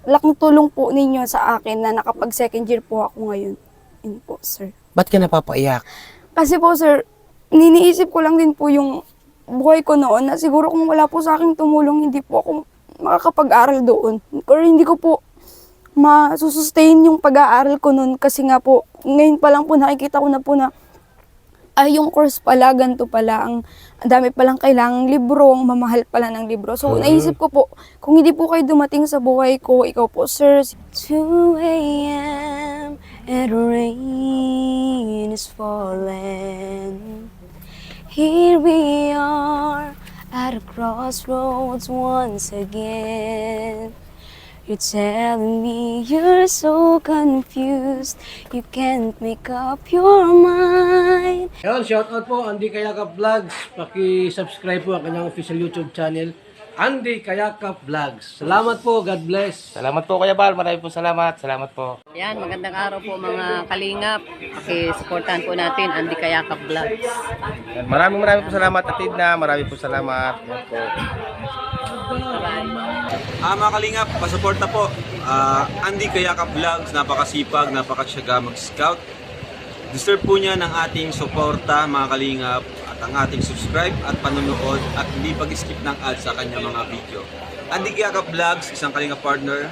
Laking tulong po ninyo sa akin na nakapag second year po ako ngayon. Yun po, sir. Ba't ka napapaiyak? Kasi po, sir, niniisip ko lang din po yung buhay ko noon na siguro kung wala po sa akin tumulong, hindi po ako makakapag-aral doon. Or hindi ko po masusustain yung pag-aaral ko noon kasi nga po, ngayon pa lang po nakikita ko na po na ay, yung course pala, ganito pala, ang dami palang kailangang libro, ang mamahal pala ng libro. So, naisip ko po, kung hindi po kayo dumating sa buhay ko, ikaw po, sir. 2 a.m. and rain is falling. Here we are at a crossroads once again. You're telling me you're so confused, you can't make up your mind. Ayun, shoutout po, Andy Kayakap Vlogs. Paki-subscribe po ang kanyang official YouTube channel, Andy Kayakap Vlogs. Salamat po, God bless. Salamat po Kuya Bal, marami po salamat. Salamat po. Yan, magandang araw po mga kalingap. Pakisuportahan po natin Andy Kayakap Vlogs. Maraming po salamat Atid na, marami po salamat. Yan po. Mga kalingap, pasuporta po. Andy Kayakap Vlogs, napakasipag, napakasyaga mag-scout. Deserve po niya ng ating suporta mga kalingap at ang ating subscribe at panonood at hindi pag-skip ng ads sa kanya mga video. Andy Kayakap Vlogs, isang kalingap partner.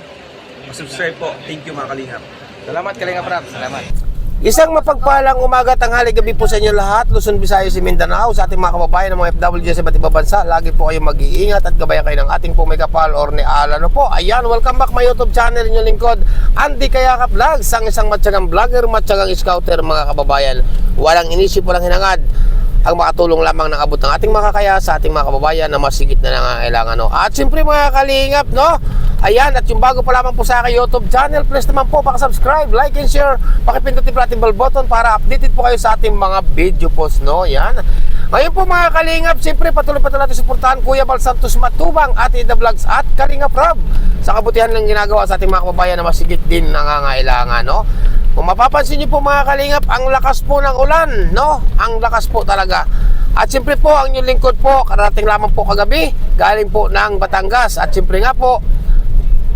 Subscribe po. Thank you mga kalingap. Salamat Kalinga Prab, salamat. Isang mapagpalang umaga, tanghali, gabi po sa inyo lahat. Luzon, Visayas, Mindanao, sa ating mga kababayan ng mga FWD sa iba't ibang bansa. Lagi po kayong mag-iingat at gabayan kayo ng ating po may kapal or ni Alan. Po, ayan, welcome back my YouTube channel, inyong lingkod, Andy Kayakap Vlogs, ang isang matyagang vlogger, matyagang scouter mga kababayan. Walang inisip, walang hinangad. Ang makatulong lamang ng abot ng ating makakaya sa ating mga kababayan na masigit na nangangailangan. No? At siyempre mga kalingap, no? Ayan, at yung bago pa lamang po sa aking YouTube channel, please naman po subscribe, like and share, pakipindutin po natin bell button para updated po kayo sa ating mga video post, no? Yan. Ngayon po mga kalingap, siyempre patuloy natin suportahan Kuya Bal Santos Matubang, Ate The Vlogs at Kalinga Prab sa kabutihan ng ginagawa sa ating mga kababayan na masigit din nangangailangan, no? Kung mapapansin niyo po mga kalingap, ang lakas po ng ulan, no? Ang lakas po talaga. At siyempre po, ang inyong lingkod po, karating lamang po kagabi, galing po ng Batangas. At siyempre nga po,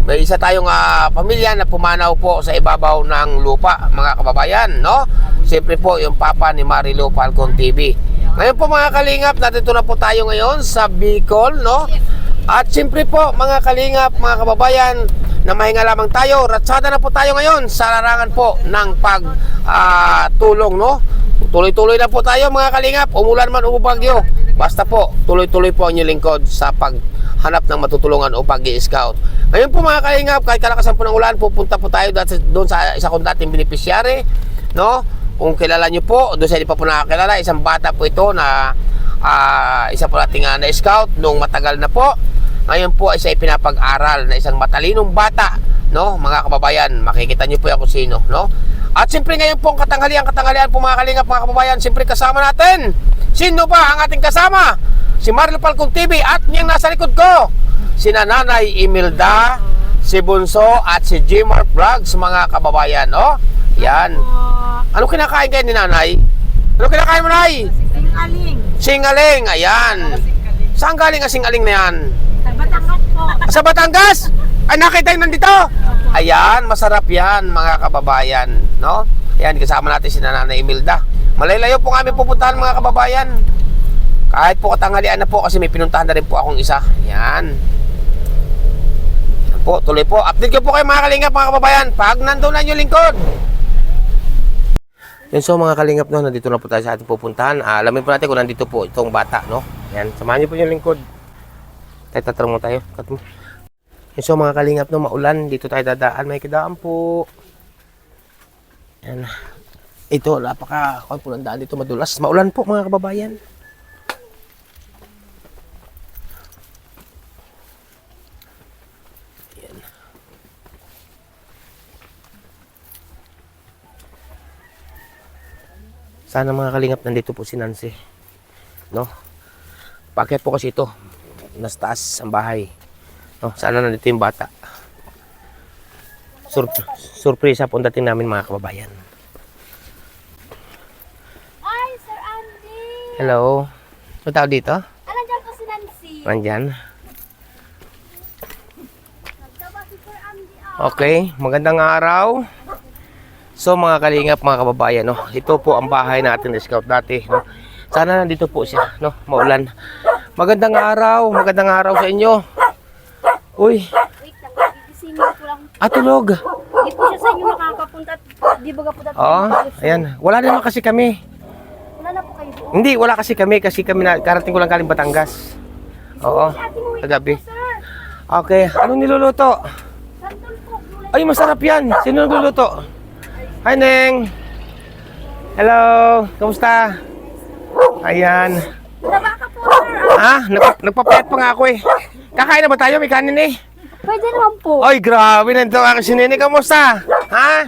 may isa tayong pamilya na pumanaw po sa ibabaw ng lupa, mga kababayan, no? Siyempre po, yung papa ni Marilu Falcon TV. Ngayon po mga kalingap, nandito na po tayo ngayon sa Bicol, no? At siyempre po, mga kalingap, mga kababayan, na mahinga lamang tayo, ratsada na po tayo ngayon sa larangan po ng pagtulong, no? Tuloy-tuloy na po tayo mga kalingap, umulan man umubagyo, basta po tuloy-tuloy po ang inyong lingkod sa paghanap ng matutulungan o pag-i-scout. Ngayon po mga kalingap, kahit kalakasan po ng ulan, pupunta po tayo doon sa isa kong dating beneficiary, no? Kung kilala nyo po, doon sa hindi pa po nakakilala, isang bata po ito na isa po nating na-scout nung matagal na po. Ngayon po ay siya pinapag-aral na isang matalinong bata, no? Mga kababayan, makikita niyo po yan kung sino, no? At siyempre ngayon po ang katanghalian po mga kalingap, mga kababayan, siyempre kasama natin. Sino ba ang ating kasama? Si Marilu Falcon TV at niyang nasa likod ko, si Nanay Imelda, si Bunso at si Jmar Vlogs, mga kababayan, no? Yan. Ano kinakain kayo ni Nanay? Ano kinakain mo, Nay? Singaling. Singaling, ayan. Saan galing ang singaling na yan? Sa Batangas po. Sa Batangas? Ay, nakita yung nandito? Ayan, masarap yan, mga kababayan, no? Ayan, kasama natin si Nanay Imelda. Malaylayo po kami pupuntahan, mga kababayan. Kahit po katanghalian na po kasi may pinuntahan na rin po akong isa. Ayan. Ayan po, tuloy po. Update ko po kayo mga kalingap, mga kababayan, pag nandun na yung lingkod. Yun, so mga kalingap, no, nandito na po tayo sa ating pupuntahan. Alamin po natin kung nandito po itong bata, no? Ayan, samahan niyo po yung lingkod. Tatanong mo tayo. Yun, so mga kalingap, no, maulan. Dito tayo dadaan. May kidaan po. Ayan. Ito, napaka-kuan po ng daan dito, madulas. Maulan po mga kababayan. Ayan. Sana mga kalingap, nandito po si Nancy, no? Paakyat po kasi ito. Nasa taas ang bahay, no? Sana nandito yung bata. Surpresa po ang dating namin, mga kababayan. Ay, Sir Andy! Hello. May tao dito? Nandiyan po si Nancy. Nandyan. Nagtaba si Sir Andy. Okay, magandang araw. So mga kalingap, mga kababayan, no? Ito po ang bahay natin na scout dati, no? Sana nandito po siya, no? Maulan. Magandang araw sa inyo. Uy, Wait lang, ipisingin ko lang. tulog. Hindi po siya sa inyo makakapunta. Di ba po dati? Oo, ayan. Wala naman kasi kami. Wala na po kayo doon. Hindi, wala kasi kami na, karating ko lang galing Batangas. Oo, kagabi. Okay, anong niluluto? Santol po. Ay, masarap yan. Sino nagluluto? Hi, Neng. Hello, kamusta? Ayan. Taba ka po, sir. Nagpapayat pa nga ako eh. Kakain na ba tayo? May kanin eh. Pwede naman po. Ay, grabe. Nandito ako si Nene. Kamusta? Ha?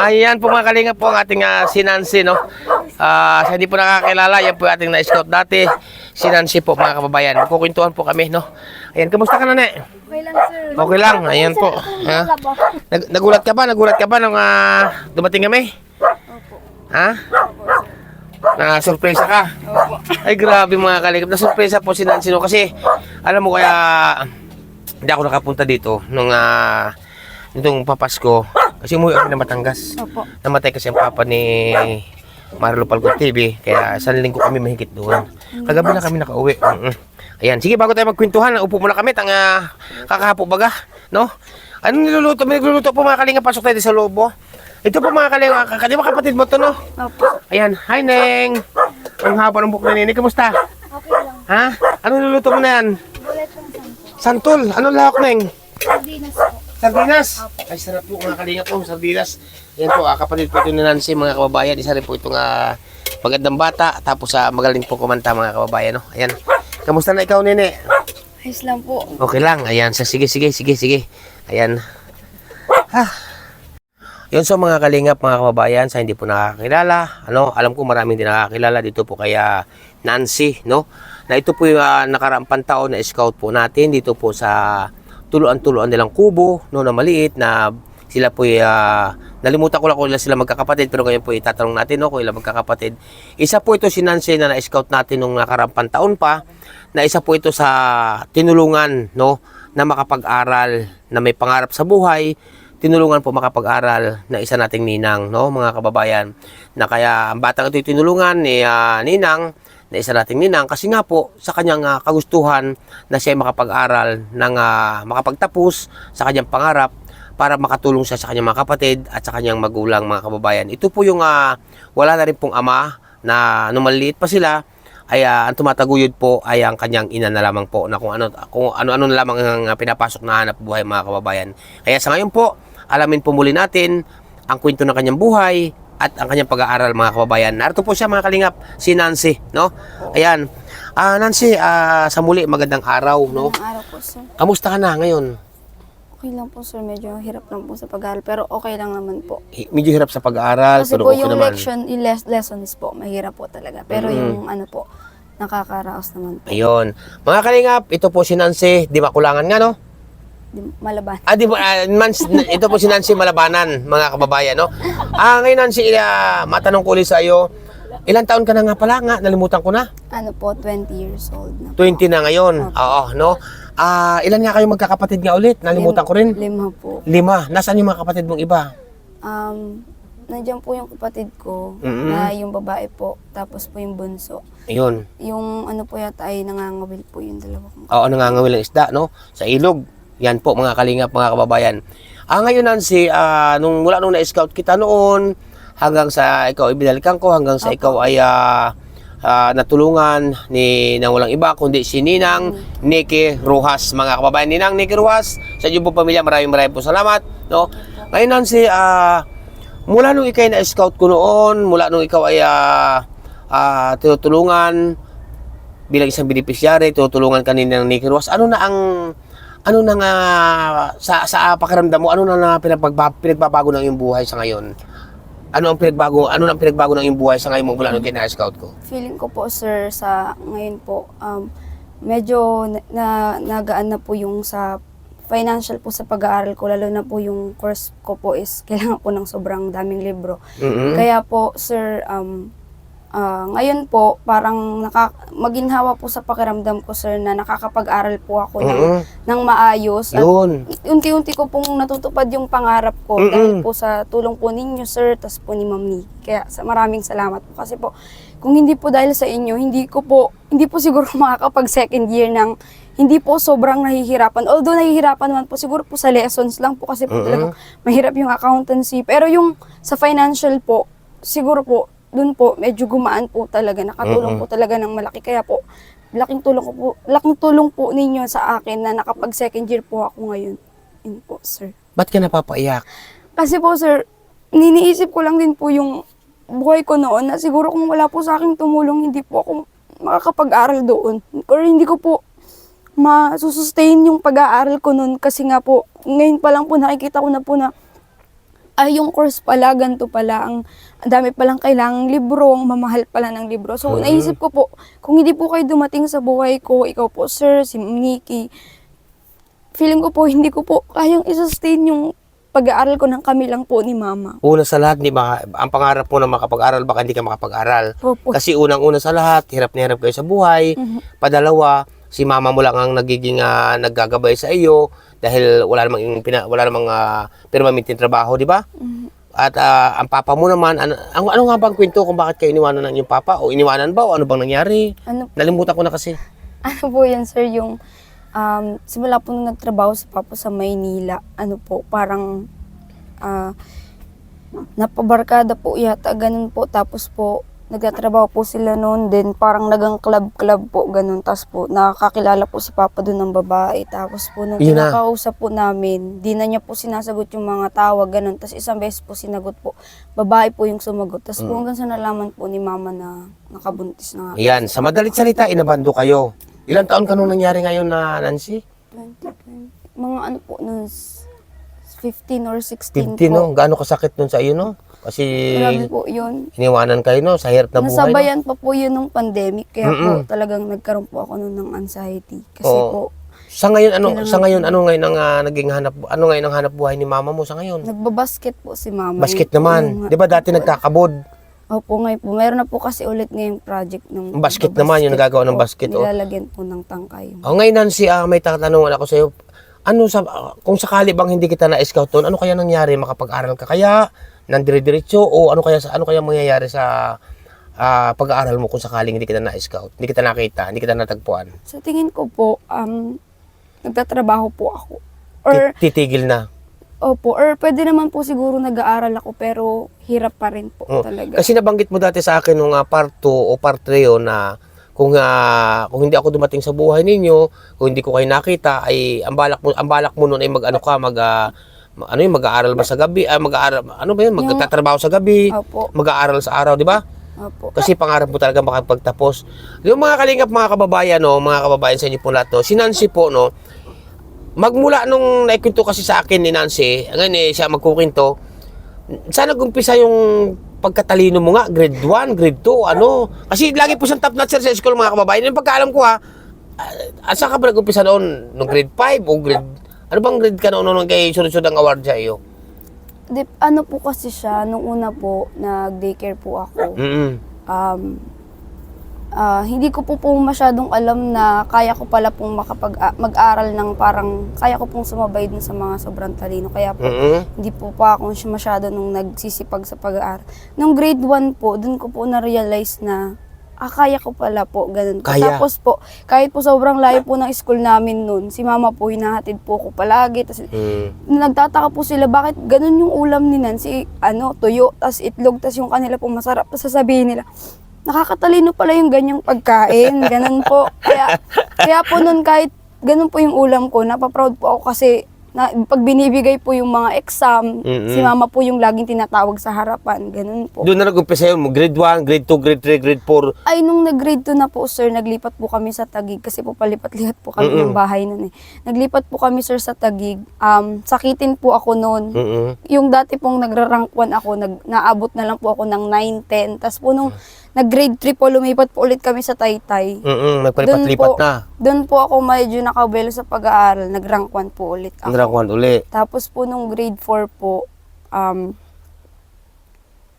Ayan po mga kalinga po ang ating si Nancy, no? Sa hindi po nakakilala, yan po yung ating na-scout dati. Si Nancy po mga kababayan. Magkukwentuhan po kami, no? Ayan, kamusta ka na, Ne? Okay lang, sir. Okay lang. Ayan po. Ha? Nagulat ka ba? Nagulat ka ba nung dumating kami? Opo. Ha? Na-surpresa ka? Opo. Ay, grabe mga kaligap. Na-surpresa po si Nancy, no? Kasi, alam mo kaya, hindi ako nakapunta dito nung nitong papasko. Kasi umuwi ako na Batangas. Opo. Namatay kasi ang papa ni Marlo Palgot TV. Kaya isang linggo kami mahigit doon. Kagabi na kami nakauwi. Ayan, sige, bago tayo magkwentuhan, upo muna kami. Kakahapo baga, no? Anong niluluto? May nagluluto po mga kalinga. Pasok tayo sa lobo. Ito po mga kalinga. Di ba kapatid mo to, no? Opo. Ayan, hi Neng. Ang haba ng buhok na Nene. Kamusta? Okay lang. Ha? Anong niluluto mo na yan? Bulat lang santol. Santol. Anong lahok, Neng? Sardinas po. Sardinas. Ay, sarap po mga kalinga po. Sardinas. Ayan po, kapatid po ito ni Nancy, mga kababayan. Isa rin po itong magandang bata. Tapos magaling po kumanta mga kababayan, no? Ayan. Kamusta na ikaw, Nene? Ayos lang po. Okay lang. Ayan. Sige. Ayan. Yun, so mga kalingap, mga kababayan, sa hindi po nakakilala, alam ko maraming din nakakilala dito po kaya Nancy, no? Na ito po yung nakarampang taon na scout po natin dito po sa tuluan-tuluan nilang kubo, no, na maliit na sila po nalimutan ko lang kung ilan sila magkakapatid, pero ngayon po itatanong natin, no, kung ilan magkakapatid. Isa po ito si Nancy na na-scout natin nung nakarampang taon pa, na isa po ito sa tinulungan, no, na makapag-aral, na may pangarap sa buhay, tinulungan po makapag-aral na isa nating ninang, no, mga kababayan, na kaya ang batang ito tinulungan ni ninang, na isa nating ninang, kasi nga po sa kanyang kagustuhan na siya makapag-aral ng makapagtapos sa kanyang pangarap para makatulong siya sa kanyang mga kapatid at sa kanyang magulang, mga kababayan. Ito po yung wala na rin pong ama na nung maliit pa sila ay ang tumataguyod po ay ang kanyang ina na lamang po na kung ano na lamang ang pinapasok na hanap buhay, mga kababayan. Kaya sa ngayon po, alamin po muli natin ang kwento ng kanyang buhay at ang kanyang pag-aaral, mga kababayan. Narito po siya, mga kalingap, si Nancy, no? Ayan. Nancy, sa muli, magandang araw, no? Magandang araw po, sir. Kamusta ka na ngayon? Okay lang po, sir. Medyo hirap lang po sa pag-aaral, pero okay lang naman po. Medyo hirap sa pag-aaral, Kasi pero po okay yung naman. lessons po, mahirap po talaga. Pero yung ano po, nakakaraos naman po. Ayun. Mga kalingap, ito po si Nancy, di makulangan nga, no? Malaban. Di ba, ito po si Nancy Malabanan, mga kababayan, no? Ngayon Nancy, matanong ko ulit sa iyo, ilang taon ka na nga pala nga? Nalimutan ko na. Ano po, 20 years old na po. 20 na ngayon. Oo, no? Ilan nga kayo magkakapatid nga ulit? Nalimutan ko rin. 5 po. 5. Nasaan yung mga kapatid mong iba? Nandiyan po yung kapatid ko, na yung babae po, tapos po yung bunso. Ayun. Yung ano po yata ay nangangawil po yung dalawa kong. Oo, nangangawil ng isda, no? Sa ilog. Yan po, mga kalingap, mga kababayan. Ngayon Nancy, mula nung na-scout kita noon, hanggang sa ikaw ibinalikan ko, hanggang sa ikaw ay natulungan nang walang iba kundi si Ninang Nikki Rojas, mga kababayan. Ninang Nikki Rojas, sa inyo po pamilya, maraming po salamat, no? Ngayon Nancy, mula nung ikaw na-scout ko noon, mula nung ikaw ay tinutulungan bilang isang beneficiary, tutulungan ka ni Ninang Nikki Rojas, ano na nga sa pakiramdam mo, ano na pinagbabago ng iyong buhay sa ngayon? Ano ang pinagbago ng iyong buhay sa ngayon mula nung kina-scout ko? Feeling ko po, sir, sa ngayon po, medyo nagaan na po yung sa financial po sa pag-aaral ko, lalo na po yung course ko po is kailangan po ng sobrang daming libro. Kaya po, sir, Ngayon po, parang maginhawa po sa pakiramdam ko, sir, na nakakapag-aral po ako ng maayos. At Yun. unti-unti ko pong natutupad yung pangarap ko dahil po sa tulong po ninyo, sir, tas po ni Ma'am Nikki. Kaya maraming salamat po. Kasi po, kung hindi po dahil sa inyo, hindi po siguro makakapag second year ng hindi po sobrang nahihirapan. Although nahihirapan naman po, siguro po sa lessons lang po kasi po talagang mahirap yung accountancy. Pero yung sa financial po, siguro po, dun po, medyo gumaan po talaga. Nakatulong po talaga ng malaki. Kaya po, laking tulong po ninyo sa akin na nakapag second year po ako ngayon. Yun po, sir. Ba't ka napapaiyak? Kasi po, sir, niniisip ko lang din po yung buhay ko noon na siguro kung wala po sa akin tumulong, hindi po ako makakapag-aral doon. Or hindi ko po masusustain yung pag-aaral ko noon kasi nga po, ngayon pa lang po nakikita ko na po na yung course pala, ganito pala, ang dami palang kailangang libro, ang mamahal pala ng libro. So, naisip ko po, kung hindi po kayo dumating sa buhay ko, ikaw po, sir, si Nikki, feeling ko po, hindi ko po kayang isustain yung pag-aaral ko ng kami lang po ni Mama. Una sa lahat, di ba, ang pangarap mo na makapag-aral, baka hindi ka makapag-aral. Opo. Kasi unang-una sa lahat, hirap na hirap kayo sa buhay. Padalawa, si Mama mo lang ang nagiging naggagabay sa iyo dahil wala namang permanenteng trabaho, di ba? At ang papa mo naman, ano nga bang kwento kung bakit kayo iniwanan ng iyong papa? O iniwanan ba? O ano bang nangyari? Nalimutan ko na kasi. Ano po yan, sir, yung simula po nung nagtrabaho si Papa sa Maynila, parang napabarkada po yata, ganun po. Tapos po, nagtatrabaho po sila noon din, parang nagang club po, ganun. Tapos po, nakakilala po si Papa doon ng babae. Tapos po, nung kinakausap po namin, di na niya po sinasagot yung mga tawag, ganun. Tapos isang beses po sinagot po, babae po yung sumagot. Tapos po hanggang sa nalaman po ni Mama na nakabuntis na nga. Yan, sa madalit salita, inabando kayo. Ilang taon ka nung nangyari ngayon na Nancy? 2020. Mga po, nung 15 or 16 15, po. no? Gaano kasakit nun sa iyo, no? Kasi Grabe po yun. iniwanan kayo, no? Sa hirap na buhay, no? Nasabayan pa po yun nung pandemic. Kaya po talagang nagkaroon po ako nun ng anxiety. Kasi po, Sa ngayon, ano ngayon ang naging ano ngayon ang hanap buhay ni Mama mo sa ngayon? nagbabasket po si Mama. Basket naman. 'Di ba dati nagkakabod? Opo, ngayon po. Meron na po kasi ulit ngayong project ng Basket naman, yung nagagawa ng po. basket, oh. Nilalagyan po ng tangkay. Ngayon Nancy, may tatanungan ako sa iyo. Kung sakali bang hindi kita na-scout doon, ano kaya nangyari? Makapag-aral ka kaya? Nandire-diretso? O ano kaya mangyayari sa pag-aaral mo kung sakaling hindi kita na-scout? Hindi kita nakita, hindi kita natagpuan? Sa tingin ko po, nagtatrabaho po ako. Or, Titigil na. opo, or pwede naman po siguro nag-aaral ako pero hirap pa rin po talaga. Kasi nabanggit mo dati sa akin nung part 2 o part 3 yun na kung hindi ako dumating sa buhay ninyo, kung hindi ko kayo nakita, ay ang balak mo noon ay mag-aaral ba sa gabi? Magtatrabaho sa gabi, Opo. mag-aaral sa araw, di ba? Opo. Kasi pangarap mo talaga makapagtapos. Yung mga kalingap, mga kababayan, no, mga kababayan sa inyo po lahat, no, si Nancy po, no, magmula nung naikwento kasi sa akin ni Nancy, ngayon siya magkukwento, saan nag-umpisa yung pagkatalino mo nga? Grade 1, grade 2, ano? Kasi lagi po siyang top notcher sa school, mga kababayan. Yung pagkaalam ko saan ka ba nag-umpisa noon? Nung grade 5 o grade... Ano bang grade ka noon kay sunod-sunod ang award sa iyo? Ano po kasi siya, nung una po, nag-daycare po ako. Hindi ko po masyadong alam na kaya ko pala pong mag-aral ng parang, kaya ko pong sumabay dun sa mga sobrang talino. Kaya po, hindi po pa ako masyado nung nagsisipag sa pag-aaral. Nung grade 1 po, dun ko po na-realize na, kaya ko pala po, ganun po. Kaya. Tapos po, kahit po sobrang layo po ng school namin nun, si Mama po, hinahatid po ko palagi. Tapos, nagtataka po sila, bakit ganun yung ulam ni Nancy, tuyo, tas itlog, tas yung kanila po masarap. Tapos sasabihin nila, nakakatalino pala yung ganyang pagkain, ganun po. Kaya po nun, kahit ganun po yung ulam ko, napaproud po ako kasi pag binibigay po yung mga exam, si Mama po yung laging tinatawag sa harapan, ganun po. Doon na nag-umpisa yun, grade 1, grade 2, grade 3, grade 4. Ay, nung nag-grade 2 na po, sir, naglipat po kami sa Taguig kasi po palipat-lipat po kami ng bahay nun eh. Naglipat po kami, sir, sa Taguig. Sakitin po ako noon. Yung dati pong nagra-rank 1 ako, naabot na lang po ako ng 9, 10. Tapos po nung nag-grade 3 po, lumipat po ulit kami sa Taytay. Nagpalipat-lipat na. Doon po ako medyo nakabelo sa pag-aaral. Nag-rank 1 po ulit ako. Nag-rank 1 uli. Tapos po nung grade 4 po,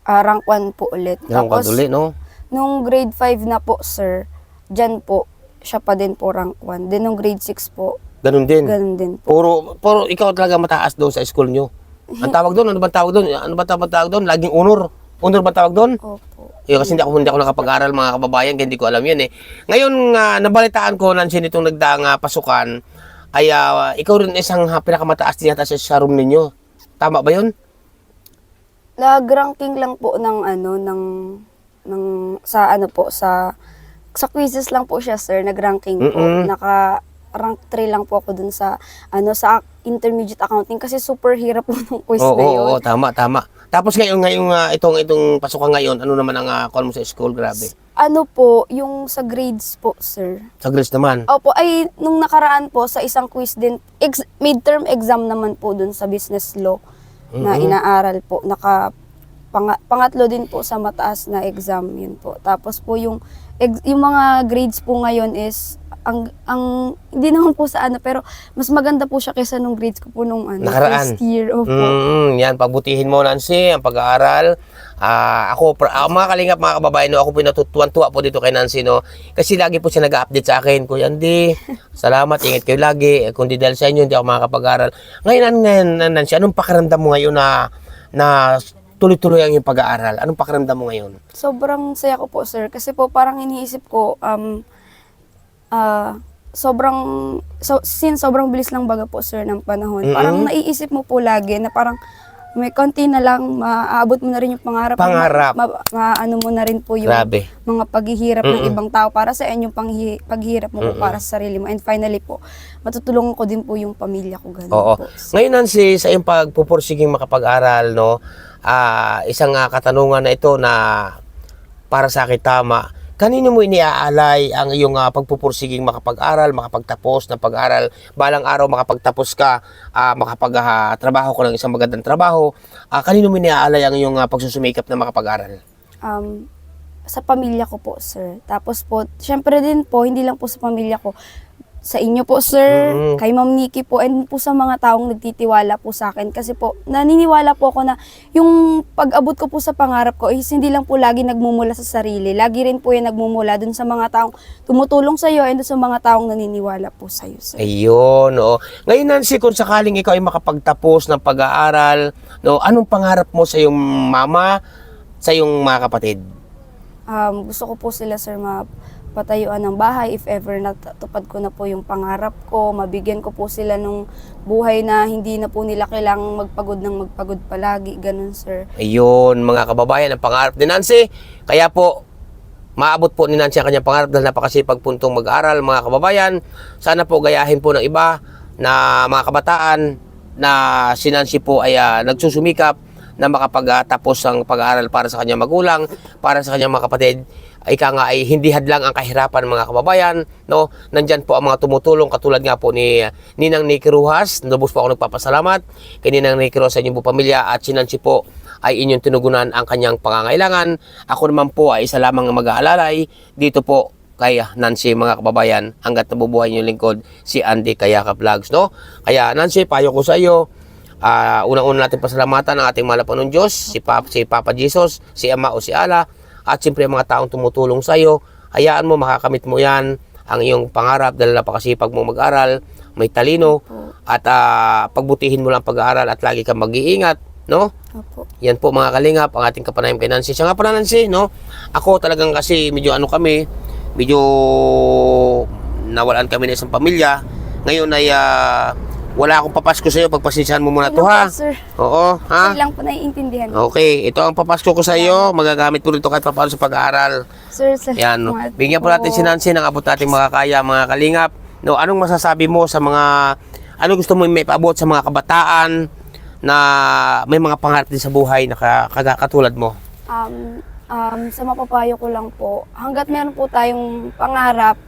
rank 1 po ulit. Rank 1 uli, no? Nung grade 5 na po, sir, dyan po, siya pa din po rank 1. Then nung grade 6 po, Ganun din. ganun din po. Puro ikaw talaga mataas doon sa school nyo. Ang tawag doon, ano ba tawag doon? Ano ba tawag doon? Laging honor. Honor ba tawag doon? Opo. Kasi hindi ako nakapag-aral mga kababayan, kaya hindi ko alam yan eh. Ngayon, nabalitaan ko, Nancy, nitong nagdaang pasukan, ay ikaw rin isang pinakamataas din yata sa room ninyo. Tama ba yun? Nag-ranking lang po ng sa quizzes lang po siya, sir, nag-ranking po. Naka-rank 3 lang po ako dun sa sa intermediate accounting kasi super hirap po ng quiz na yun. Oo, tama. Tapos ngayon itong pasukan ngayon, ano naman ang call mo sa school? Grabe. Ano po, yung sa grades po, sir. Sa grades naman. Opo, ay nung nakaraan po sa isang quiz din, midterm exam naman po dun sa business law na inaaral po. Pangatlo din po sa mataas na exam yun po. Tapos po yung mga grades po ngayon is hindi naman po sa pero mas maganda po siya kaysa nung grades ko po nung Nakaraan. first year. Opo. Yan, pagbutihin mo, Nancy, ang pag-aaral. Mga kalingap, mga kababayan, ako pinatutuan-tuwa po dito kay Nancy, no? Kasi lagi po siya nag-update sa akin, Kuya Andy, salamat, ingat kayo lagi. Kundi dahil sa inyo, hindi ako makakapag-aral. Ngayon, Nancy, anong pakiramdam mo ngayon na tuloy-tuloy ang iyong pag-aaral? Anong pakiramdam mo ngayon? Sobrang saya ko po, sir. Kasi po parang iniisip ko, sobrang bilis lang baga po, sir, ng panahon. Parang naiisip mo po lagi na parang may konti na lang, maaabot mo na rin yung pangarap. Maano mo na rin po yung Grabe. mga paghihirap ng ibang tao para sa inyong paghihirap mo po para sa sarili mo. And finally po, matutulungan ko din po yung pamilya ko. Ganun Oo. po. Ngayon, Nancy, sa iyong pagpupursiging makapag-aral, no, isang katanungan na ito na para sa akin tama, kanino mo iniaalay ang iyong pagpupursiging makapag-aral, makapagtapos ng pag-aral, balang araw makapagtapos ka, makapag-trabaho ko ng isang magandang trabaho, kanino mo iniaalay ang iyong pagsusumikap na makapag-aral? Sa pamilya ko po, sir. Tapos po, syempre din po, hindi lang po sa pamilya ko, sa inyo po, sir, kay Ma'am Nikki po, and po sa mga taong nagtitiwala po sa akin. Kasi po, naniniwala po ako na yung pag-abot ko po sa pangarap ko is hindi lang po lagi nagmumula sa sarili. Lagi rin po yung nagmumula dun sa mga taong tumutulong sa iyo and dun sa mga taong naniniwala po sa iyo, sir. Ayun, no. Ngayon, Nancy, kung sakaling ikaw ay makapagtapos ng pag-aaral, no, anong pangarap mo sa iyong mama, sa iyong mga kapatid? Gusto ko po sila, sir, patayuan ng bahay if ever natupad ko na po yung pangarap ko, mabigyan ko po sila nung buhay na hindi na po nila kailangang magpagod palagi, ganun, sir. Ayun, mga kababayan, ang pangarap ni Nancy. Kaya po, maabot po ni Nancy ang kanyang pangarap dahil napakasipag puntong mag-aral, mga kababayan. Sana po gayahin po ng iba na mga kabataan na si Nancy po ay nagsusumikap na makapagtapos ang pag-aaral para sa kanyang magulang, para sa kanyang mga kapatid. Ika nga ay hindi hadlang ang kahirapan ng mga kababayan, no? Nandyan po ang mga tumutulong katulad nga po ni Ninang Nikki Rujas. Lubos po ako nagpapasalamat kay Ninang Nikki Rujas sa inyong po pamilya at si Nancy po ay inyong tinugunan ang kanyang pangangailangan. Ako naman po ay isa lamang mag-aalalay dito po kay Nancy, mga kababayan, hanggat nabubuhay niyo lingkod si Andy Kayaka Vlogs, no? Kaya Nancy, payo ko sa iyo, unang-una natin pasalamatan ang ating mahal na Diyos, si Papa Jesus, si Ama o si Allah, at siyempre mga taong tumutulong sa iyo. Hayaan mo, makakamit mo yan, ang iyong pangarap dahil napakasipag mo mag-aral, may talino, at pagbutihin mo lang pag-aaral at lagi kang mag-iingat, no? Opo. Yan po, mga kalingap, ang ating kapanayam kay Nancy. Siya nga pala, Nancy, no? Ako talagang kasi medyo nawalan kami na isang pamilya. Ngayon ay wala akong papasko sa iyo, pagpasensyahan mo muna to, ha? Sir. Oo, ha? Sir lang po naiintindihan. Okay, ito ang papasko ko sa iyo. Magagamit po rito kahit paano sa pag-aaral. Sir, Yan, no? Bigyan po natin si Nancy ng abot natin makakaya, mga kalingap. No, anong masasabi mo sa ano gusto mo may paabot sa mga kabataan na may mga pangarap din sa buhay na katulad mo? Sa mapapayo ko lang po, hanggat meron po tayong pangarap,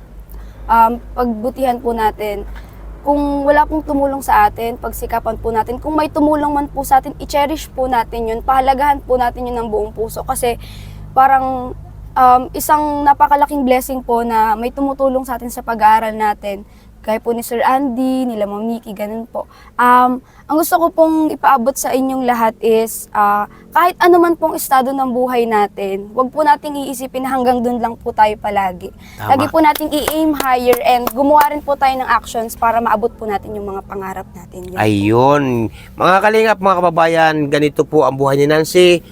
pagbutihan po natin. Kung wala pong tumulong sa atin, pagsikapan po natin. Kung may tumulong man po sa atin, i-cherish po natin yun. Pahalagahan po natin yun ng buong puso. Kasi parang isang napakalaking blessing po na may tumutulong sa atin sa pag-aaral natin. Gaya po ni Sir Andy, nila Ma'am Nikki, ganun po. Ang gusto ko pong ipaabot sa inyong lahat is, kahit ano man pong estado ng buhay natin, wag po nating iisipin na hanggang dun lang po tayo palagi. Tama. Lagi po nating i-aim higher and gumawa rin po tayo ng actions para maabot po natin yung mga pangarap natin. Yun. Ayun. Mga kalingap, mga kababayan, ganito po ang buhay ni Nancy.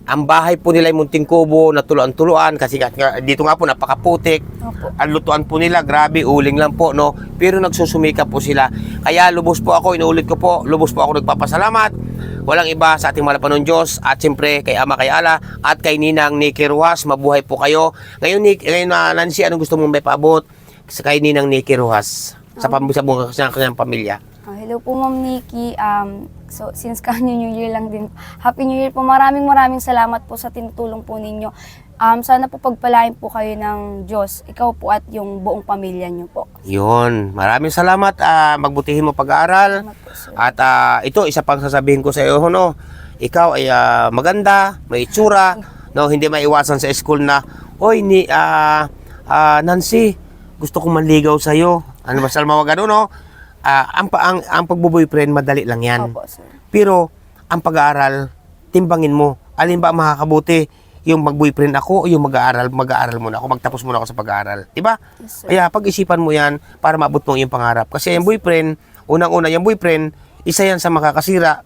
Ang bahay po nila ay munting kubo, natuluan-tuluan kasi dito nga po napakaputik. Opo. Ang lutuan po nila, grabe, uling lang po, no? Pero nagsusumikap po sila. Kaya lubos po ako, inuulit ko po, lubos po ako nagpapasalamat. Walang iba sa ating malapanong Diyos at siyempre kay Ama, kay Ala at kay Ninang Nikki Rujas. Mabuhay po kayo. Ngayon Nancy, anong gusto mong may paabot sa kay Ninang Nikki Rujas sa kanyang pamilya? Hello po Ma'am Nikki. So since New Year lang din. Happy New Year po. Maraming salamat po sa tinutulong po ninyo. Sana po pagpalain po kayo ng Diyos. Ikaw po at yung buong pamilya niyo po. Yun. Maraming salamat. Magbutihin mo pag-aaral. Salamat po, sir. At ito, isa pang sasabihin ko sa iyo, no? Ikaw ay maganda, may itsura, no? Hindi maiwasan sa school na, oy, Nancy, gusto kong manligaw sa iyo. Ano ba salma wag ano, no? Ang pagbo-boyfriend madali lang 'yan. Opo, sir. Pero ang pag-aaral, timbangin mo. Alin ba ang makakabuti? Yung mag-boyfriend ako o yung mag-aaral muna ako, magtapos muna ako sa pag-aaral. Diba? Yes, sir. Kaya pag-isipan mo yan para maabot mo yung pangarap. Kasi yung boyfriend, unang-una yung boyfriend, isa yan sa makakasira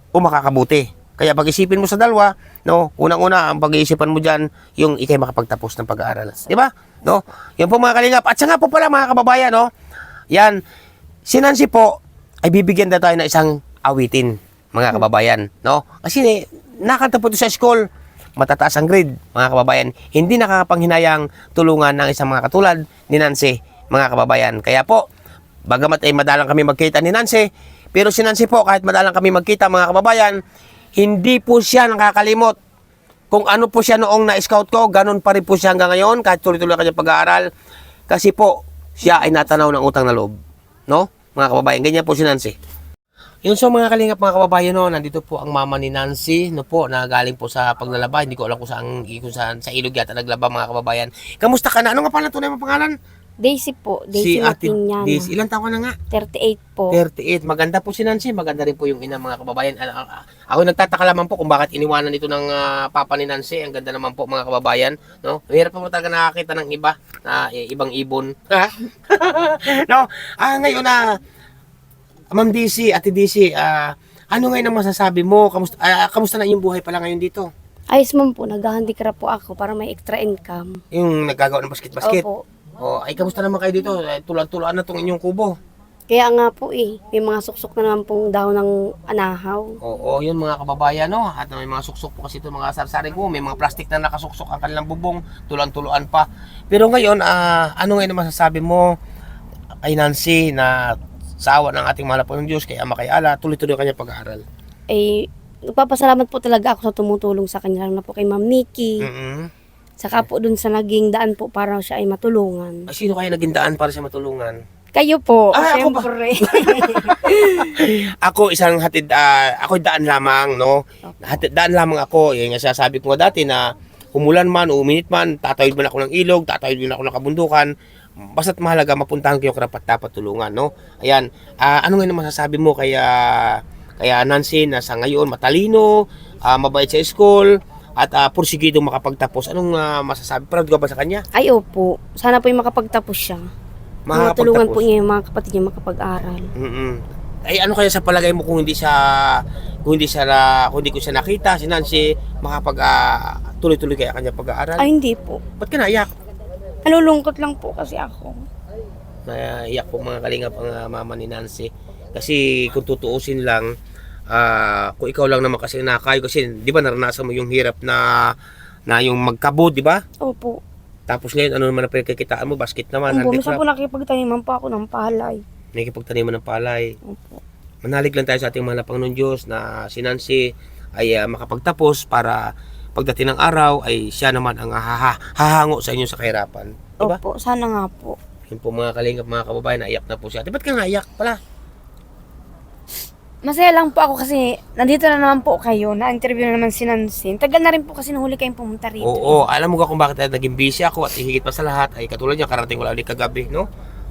o makakabuti. Kaya pag-isipin mo sa dalawa, no, unang-una ang pag-iisipan mo dyan, yung ikay makapagtapos ng pag-aaral. Diba? No? Yan po mga kalingap. At siya nga po pala mga kababayan, no? Yan, si Nancy po, ay bibigyan na tayo ng isang awitin, mga kababayan, no? Kasi nakanta po ito sa school, matataas ang grade, mga kababayan. Hindi nakakapanghinayang tulungan ng isang mga katulad ni Nancy, mga kababayan. Kaya po, bagamat ay madalang kami magkita ni Nancy, pero si Nancy po, kahit madalang kami magkita, mga kababayan, hindi po siya nakakalimot. Kung ano po siya noong na-scout ko, ganun pa rin po siya hanggang ngayon, kahit tuloy-tuloy kanya pag-aaral. Kasi po, siya ay natanaw ng utang na loob. No? Mga kababayan, ganyan po si Nancy. Yun, so mga kalingap, mga kababayan, no, nandito po ang mama ni Nancy, no po, na galing po sa paglalaba. Hindi ko alam kung saan sa ilog yata naglaba, mga kababayan. Kamusta ka na? Ano nga pala tunay mo pangalan? Daisy po. Daisy Matinyana. Daisy. Ilan taon ka na nga? 38 po. 38. Maganda po si Nancy. Maganda rin po yung ina, mga kababayan. Ako nagtataka lamang po kung bakit iniwanan ito ng papa ni Nancy. Ang ganda naman po, mga kababayan. No? Mahirap pa mo talaga nakakita ng iba na ibang ibon. No? Ngayon Ma'am Daisy, Ate Daisy, ano ngayon ang masasabi mo? Kamusta na yung buhay pala ngayon dito? Ayos man po. Nag-handicraft po ako para may extra income. Yung naggagawa ng basket-basket? Opo. Ay, kamusta naman kayo dito? Tulan-tulaan na itong inyong kubo. Kaya nga po may mga suksok na naman pong dahon ng anahaw. Oo, yun mga kababayan, no? At may mga suksok po kasi ito mga sarsaring ko. May mga plastic na nakasuksok ang kanilang bubong. Tulan-tulaan pa. Pero ngayon, ano ngayon ang masasabi mo kay Nancy na sa awa ng ating mahal po ng Diyos, kay Ama, kay Ala, tuloy-tuloy kanya pag-aaral? Nagpapasalamat po talaga ako sa tumutulong sa kanya, lalo na po kay Ma'am Nikki. Saka po dun sa naging daan po para siya ay matulungan. Ay, sino kaya naging daan para siya matulungan? Kayo po, Ako ba? syempre. Ako isang ako daan lamang, no? Daan lamang ako. Yung sasabi ko nga dati na umulan man, uminit man, tatawid man ako ng ilog, tatawid man ako ng kabundukan. Basta't mahalaga, mapuntahan ko yung karapat-dapat tulungan, no? Ayan, ano nga naman masasabi mo kaya Nancy na sa ngayon matalino, mabait sa school, at porsigido makapagtapos? Anong masasabi? Proud ka ba sa kanya? Ay, opo. Sana po yung makapagtapos siya. Matulungan po niya yung mga kapatid niya makapag-aral. Ay, ano kaya sa palagay mo kung hindi ko siya nakita, si Nancy makapag tuloy-tuloy kaya kanya pag-aaral? Ay, hindi po. Ba't ka naiyak? Nalulungkot lang po kasi ako. Naiyak po mga kalingap ang mama ni Nancy. Kasi kung tutuusin lang, kung ikaw lang naman kasi nakayo, kasi di ba naranasan mo yung hirap na yung magkabod, di ba? Opo. Tapos ngayon, ano naman ang pinagkikitaan mo? Basket naman, Opo, minsan handicraft. po nakikipagtaniman pa ako ng palay. Nakikipagtaniman ng palay. Opo. Manalig lang tayo sa ating mga Panginoon Diyos na si Nancy ay makapagtapos para pagdating ng araw ay siya naman ang hahango sa inyo sa kahirapan. Diba? Opo, sana nga po. Yun po mga kalingap, mga kababayan, naiyak na po siya. Ba't ka naiyak pala? Masaya lang po ako kasi nandito na naman po kayo. Na-interview na naman si Nancy. Tagal na rin po kasi nahuli kayong pumunta rito. Oo, alam mo ka kung bakit naging busy ako at higit pa sa lahat ay katulad niya, karating ko lang ulit kagabi, no?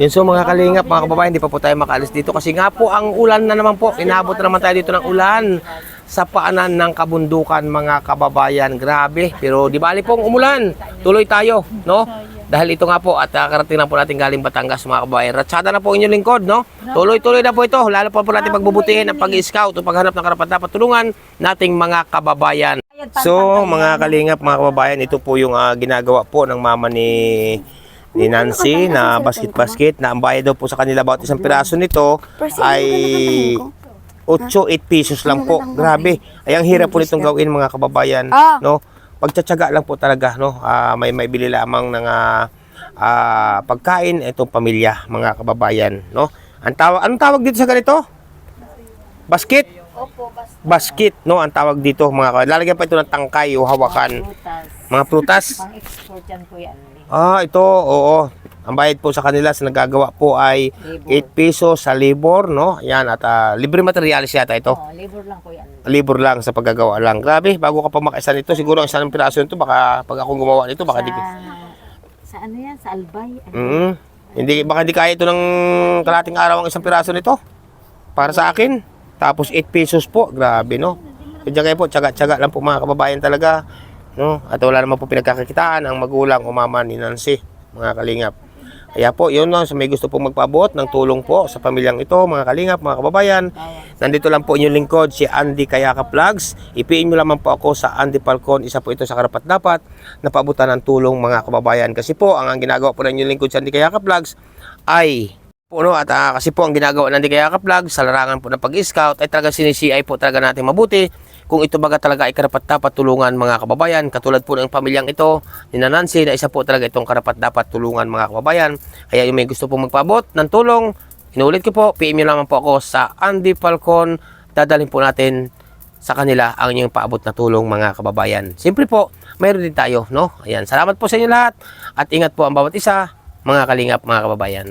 Yun so mga kalingap, mga kababayan, hindi pa po tayo makaalis dito kasi nga po ang ulan na naman po. Inabot na naman tayo dito ng ulan sa paanan ng kabundukan mga kababayan. Grabe, pero di bali pong umulan. Tuloy tayo, no? Dahil ito nga po at karating na po natin galing Batangas mga kababayan. Ratsada na po inyong lingkod, no? Tuloy-tuloy na po ito. Lalo pa po natin pagbubutihin ang pag-i-scout o paghanap ng karapat-dapat tulungan nating mga kababayan. So mga kalingap, mga kababayan, ito po yung ginagawa po ng mama ni Nancy na basket-basket na ang bayad daw po sa kanila bawat isang piraso nito ay 8 pesos lang po. Grabe. Ay ang hirap po nitong gawin mga kababayan, no? Pagtsatsaga lang po talaga, no? May bili lamang ng pagkain itong pamilya mga kababayan, no? Anong tawag dito sa ganito? Basket? Opo, Basket, no? Ang tawag dito mga kababayan. Lalagyan pa ito ng tangkay o hawakan. prutas. Mga prutas. Pang-export yan Kuya Andy. Ito, oo. Ang bayad po sa kanila sa nagagawa po ay 8 pesos sa labor, no? Yan, at libre materialis yata ito. Labor lang Kuya Andy. Libur lang sa paggagawa lang. Grabe, bago ka pa makaisa nito, siguro ang isang piraso nito, baka pag akong gumawa nito, baka di... Sa ano yan? Sa Albay? Baka di kaya ito ng kalating araw ang isang piraso nito. Para sa akin. Tapos 8 pesos po. Grabe, no? Kaya kayo po, tsaga-tsaga lang po mga kababayan talaga. No? At wala naman po pinagkakitaan ang magulang o mama ni Nancy, mga kalingap. Kaya po, yun no, so may gusto pong magpaabot ng tulong po sa pamilyang ito, mga kalingap, mga kababayan. Nandito lang po inyong lingkod, si Andy Kayaka Vlogs. I-PM nyo lamang po ako sa Andy Falcon. Isa po ito sa karapat-dapat na paabutan ng tulong mga kababayan. Kasi po, ang ginagawa po ng inyong lingkod si Andy Kayaka Vlogs ay puno at kasi po ang ginagawa ng Andy Kayaka Vlogs sa larangan po ng pag-scout ay talaga sinisiay po talaga natin mabuti kung ito baga talaga ay karapat-dapat tulungan mga kababayan, katulad po ng pamilyang ito ni Nancy na isa po talaga itong karapat-dapat tulungan mga kababayan. Kaya yung may gusto pong magpaabot ng tulong, inuulit ko po, PM nyo naman po ako sa Andy Falcon. Dadalhin po natin sa kanila ang inyong paabot na tulong mga kababayan. Siyempre po, mayroon din tayo, no? Ayan, salamat po sa inyo lahat at ingat po ang bawat isa, mga kalingap, mga kababayan.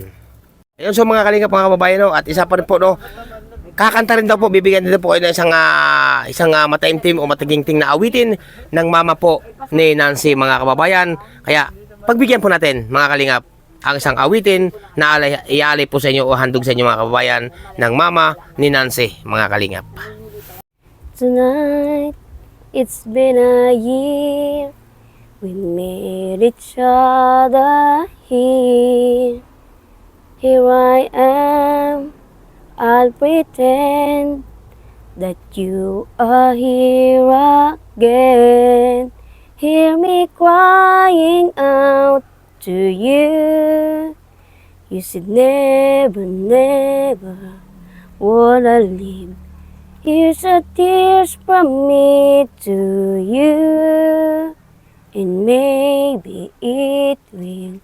Ayun, so mga kalingap, mga kababayan, no? At isa pa rin po, no? Kakanta rin daw po, bibigyan din po kayo ng isang mataimtim o mataginting na awitin ng mama po ni Nancy mga kababayan. Kaya pagbigyan po natin mga kalingap ang isang awitin na iaalay po sa inyo o handog sa inyo mga kababayan ng mama ni Nancy mga kalingap. Tonight, it's been a year we met each other here. Here I am, I'll pretend that you are here again. Hear me crying out to you. You said never, never would I leave. Here's a tears from me to you. And maybe it will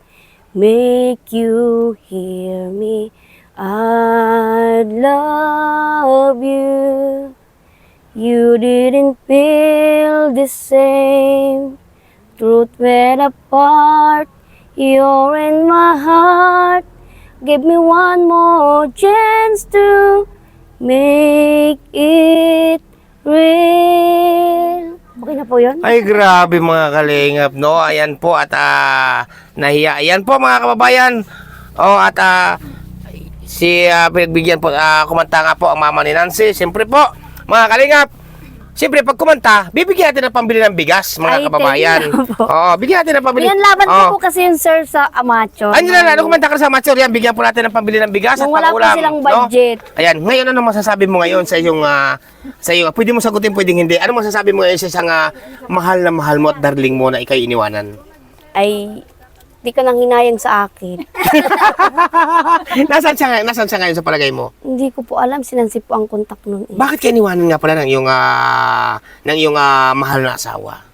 make you hear me. I love you. You didn't feel the same. Truth went apart. You're in my heart. Give me one more chance to make it real. Okay na po yun? Ay grabe mga kalingap, no? Ayan po at nahiya. Ayan po mga kababayan. At pinagbigyan po, kumanta nga po ang mama ni Nancy. Siyempre po, mga kalingap, siyempre pag kumanta, bibigyan natin ng pambili ng bigas, mga kababayan. Bigyan natin ng pambili. Yan, laban ko po kasi yun, sir, sa amateur. Ay, kumanta ka sa amateur, yan, bigyan po natin ng pambili ng bigas at Nung wala po pangulam. silang budget. No? Ayan, ngayon ano masasabi mo ngayon sa iyong, pwede mo sagutin, pwedeng hindi. Ano masasabi mo ngayon sa isang mahal na mahal mo at darling mo na ikay iniwanan? Ay, di ka nang hinayang sa akin. Nasaan siya ngayon sa palagay mo? Hindi ko po alam, sinansi po ang kontak nun. Bakit kayo iniwanan nga pala ng iyong mahal na asawa?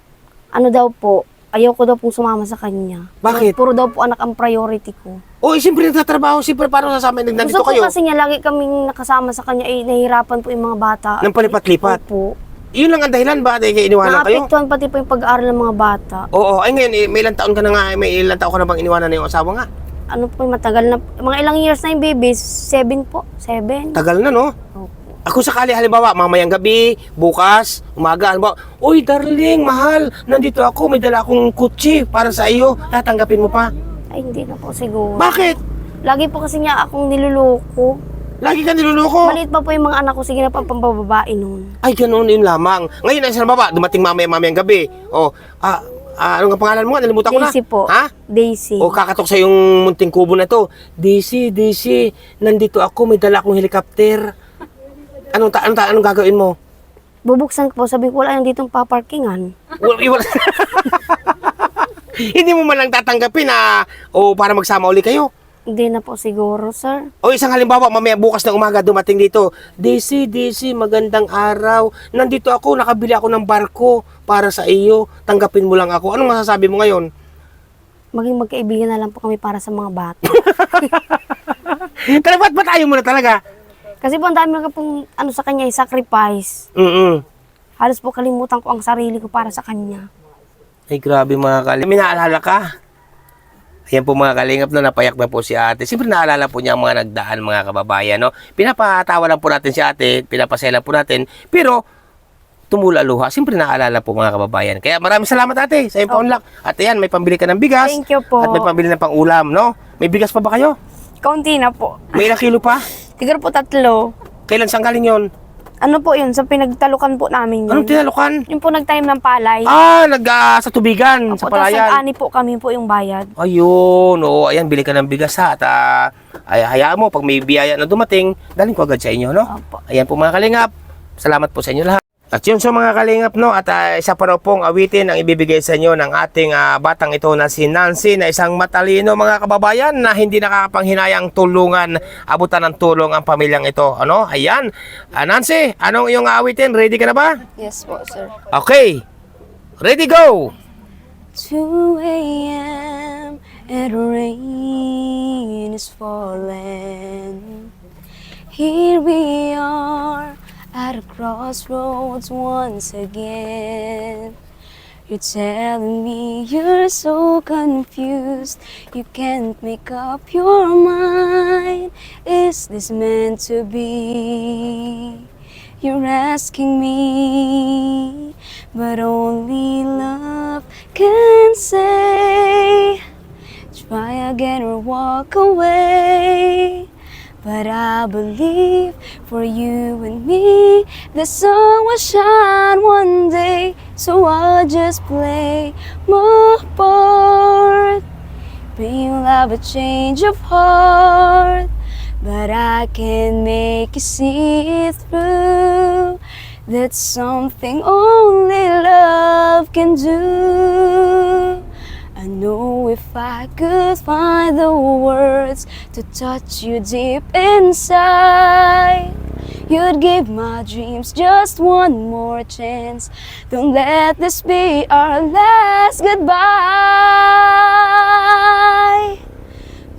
Ano daw po, ayaw ko daw pong sumama sa kanya. Bakit? Puro daw po anak ang priority ko. Siyempre nagtatrabaho, siyempre paano sasama nandito Gusto ko kayo? kasi niya, lagi kaming nakasama sa kanya, nahihirapan po yung mga bata. Nang palipat-lipat? Opo. Yun lang ang dahilan, bakit kayo iniwanan kayo? Naapektuhan pati po yung pag-aaral ng mga bata. Oo, ay ngayon, may ilang taon ka na nga, may ilang taon ka na bang iniwanan na yung asawa nga? Ano po, matagal na, mga ilang years na yung baby, 7 po, 7. Tagal na, no? Opo. Ako sakali, halimbawa, mamayang gabi, bukas, umaga, halimbawa, uy, darling, mahal, nandito ako, may dala akong kutsi para sa iyo, tatanggapin mo pa? Ay, hindi na po siguro. Bakit? Lagi po kasi niya akong niluloko. Lagi ka niluloko. Maliit pa po yung mga anak ko, sige na pa pambababae nun. Ay, ganoon yun lamang. Ngayon, nasa baba, dumating mamayang gabi. Oh, ano nga pangalan mo nga? Nalimutan ko na. Daisy po. Ha? Daisy. O kakatok sa yung munting kubo na to. Daisy, nandito ako, may dala akong helicopter. Anong gagawin mo? Bubuksan ko po, sabi ko wala yan ditong paparkingan. Hindi mo man lang tatanggapin na para magsama uli kayo. Hindi na po siguro, sir. O isang halimbawa, mamaya bukas na umaga dumating dito. Daisy, magandang araw. Nandito ako, nakabili ako ng barko para sa iyo. Tanggapin mo lang ako. Anong masasabi mo ngayon? Maging magkaibigan na lang po kami para sa mga bata. Ba't ba tayo muna talaga? Kasi po ang dami na pong sa kanya, sacrifice. Halos po kalimutan ko ang sarili ko para sa kanya. Ay, grabe mga kalingap. May naalala ka? Ayan po mga kalingap, no, napayak na po si ate. Siyempre naalala po niya ang mga nagdaan mga kababayan. No? Pinapatawa lang po natin si ate, pinapasaya lang po natin. Pero tumula luha, siyempre naalala po mga kababayan. Kaya maraming salamat ate sa iyong paunlak. At ayan, may pambili ka ng bigas. Thank you po. At may pambili ng pang-ulam. No? May bigas pa ba kayo? Kaunti na po. May ilang kilo pa? Siguro po 3. Kailan saan galing yun? Ano po yun? Sa pinagtalukan po namin yun. Anong tinalukan? Yung po nag-time ng palay. Sa tubigan, sa Opo, tapos palayan. nag-ani po kami po yung bayad. Ayun, oo, ayan, bili ka ng bigas ha. At hayaan mo, pag may biyaya na dumating, daling ko agad sa inyo, no? Opo. Ayan po mga kalingap, salamat po sa inyo lahat. At yun sa mga kalingap, no? At isa pa raw pong awitin ang ibibigay sa inyo ng ating batang ito na si Nancy, na isang matalino mga kababayan na hindi nakakapanghinayang tulungan, abutan ng tulong ang pamilyang ito. Ano? Ayan. Nancy, anong iyong awitin? Ready ka na ba? Yes po, sir. Okay. Ready, go! 2 a.m. and rain is falling. Here we are at a crossroads once again. You're telling me you're so confused, you can't make up your mind. Is this meant to be? You're asking me, but only love can say. Try again or walk away. But I believe for you and me, the sun will shine one day. So I'll just play my part. Maybe you'll have a change of heart, but I can make you see it through. That's something only love can do. I know if I could find the words to touch you deep inside, you'd give my dreams just one more chance. Don't let this be our last goodbye.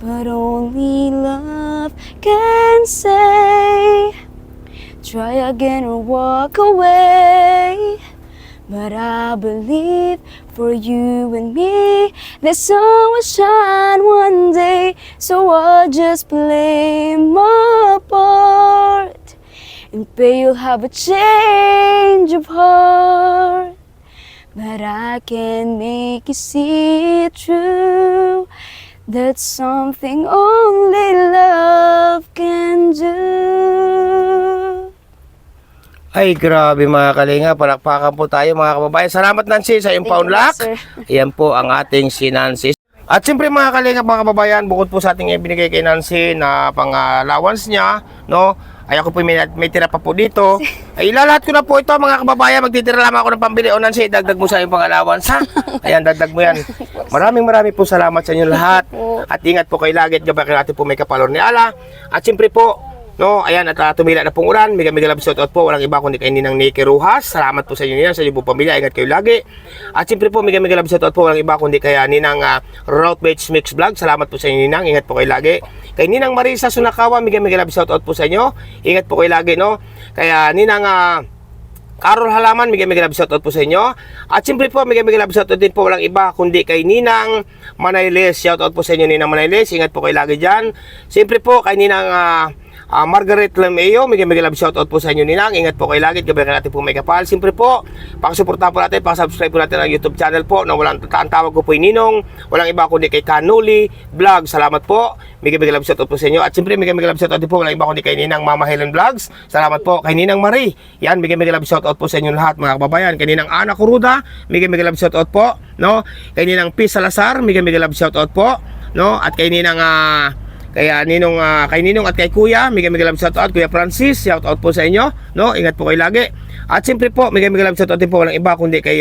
But only love can say, try again or walk away. But I believe for you and me, the sun will shine one day. So I'll just play my part, and pray you'll have a change of heart. But I can make you see it true. That's something only love can do. Ay, grabe mga kalinga. Palakpakan po tayo mga kababayan. Salamat Nancy sa iyong paunlak. Ayan po ang ating si Nancy. At siyempre mga kalinga, mga kababayan, bukod po sa ating ibinigay kay Nancy na pang-allowance niya, no? Ay ako po may tira pa po dito. Ay ilalat ko na po ito mga kababayan. Magtitira lamang ako ng pambili. O Nancy, dagdag mo sa iyong pang-allowance ha. Ayan, dagdag mo yan. Maraming po salamat sa inyo lahat. At ingat po kayo lagi. At gabay natin po may kapalor ni Ala. At siyempre po, no, ayan, at tumila na pong ulan. Mega love shoutout po. Walang iba kundi kay Ninang Nikki Rujas. Salamat po sa inyo niyan, sa inyo po pamilya. Ingat kayo lagi. At siyempre po, mega love shoutout po. Walang iba kundi kay Ninang Routebage Mix Vlog. Salamat po sa inyo Ninang. Ingat po kayo lagi. Kay Ninang Marisa Sunakawa, mega love shoutout po sa inyo. Ingat po kayo lagi, no. Kaya Ninang Carol Halaman, mega love shoutout po sa inyo. At siyempre po, mega love shoutout din po. Walang iba kundi kay Ninang Manayles. Shoutout po sa inyo Ninang Manayles. Ingat po kayo lagi dyan. Siyempre po, kay Ninang Margaret Lameo, may love shoutout po sa inyo ninang. Ingat po kayo lagi, gabayan natin po may kapal. Siyempre po, pakisuportahan po natin, pakisubscribe po natin ang YouTube channel po na walang ang tawag ko po ay Ninong, walang iba kundi kay Kanuli Vlog. Salamat po, may love shoutout po sa inyo. At siyempre may love shoutout din po, walang iba kundi kay Ninang Mama Helen Vlogs. Salamat po kay Ninang Marie. Yan, may love shoutout po sa inyo lahat mga kababayan. Kay Ninang Ana Kuruda, may love shoutout po, no? Kay Ninang P. Salazar, may love shoutout po, no? At kay Ninang kay Ninong at kay Kuya, may love shoutout. Kuya Francis, shoutout po sa inyo, no? Ingat po kayo lagi. At siyempre po, may love shoutout din po walang iba kundi kay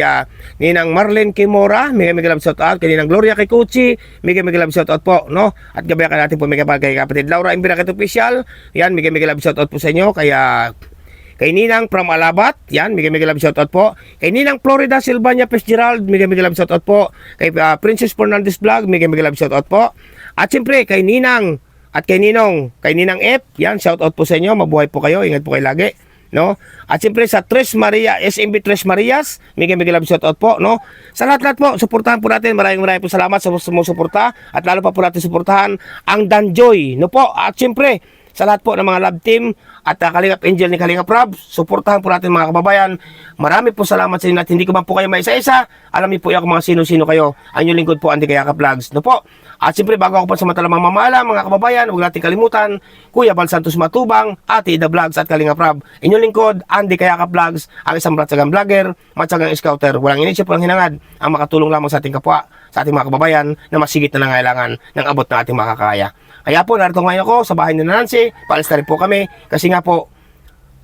Ninang Marlene Kimora, may love shoutout. Kay Ninang Gloria Kikuchi, may love shoutout po, no? At gabayan natin po may kapatid Laura Imbiraket Official. Yan, may love shoutout po sa inyo. Kay Ninang from Alabat, yan, may love shoutout po. Kay Ninang Florida Silvania Fitzgerald, may love shoutout po. Kay Princess Fernandez Vlog, may love shoutout po. At siyempre, kay Ninang at kay Ninong, kay Ninang F, yan, shoutout po sa inyo, mabuhay po kayo, ingat po kayo lagi, no? At siyempre sa Tres Maria, SMB Tres Marias, may love shoutout po, no? Sa lahat-lahat po, suportahan po natin, maraming po salamat sa sumusuporta, at lalo pa po natin suportahan ang Danjoy, no po? At siyempre, sa lahat po ng mga love team at Kalingap Angel ni Kalingap Rob, suportahan po natin mga kababayan. Marami po salamat sa inyo at hindi ko man po kayo maisa-isa. Alam niyo po yung mga sino-sino kayo. Ang inyong lingkod po, Andy Kayakap Vlogs. No po? At siyempre, bago ako pa sa matalamang mamala, mga kababayan, huwag natin kalimutan, Kuya Bal Santos Matubang, Ate Ida Vlogs at Kalingap Rob. Inyong lingkod, Andy Kayakap Vlogs, ang isang matsagang vlogger, matsagang scouter. Walang inisip, walang hinangad, ang makatulong lamang sa ating kapwa, sa ating mga kababayan na masigit na nangailangan ng abot na ating makakaya. Kaya po, narito ngayon ako sa bahay ni Nancy. Paalis na rin po kami kasi nga po,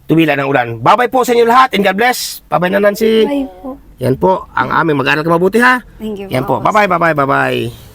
tumila ng ulan. Bye-bye po sa inyo lahat and God bless. Bye-bye na Nancy. Bye po. Yan po, ang aming mag-aral ka mabuti ha. Thank you Yan po, bye-bye, bye-bye, bye-bye.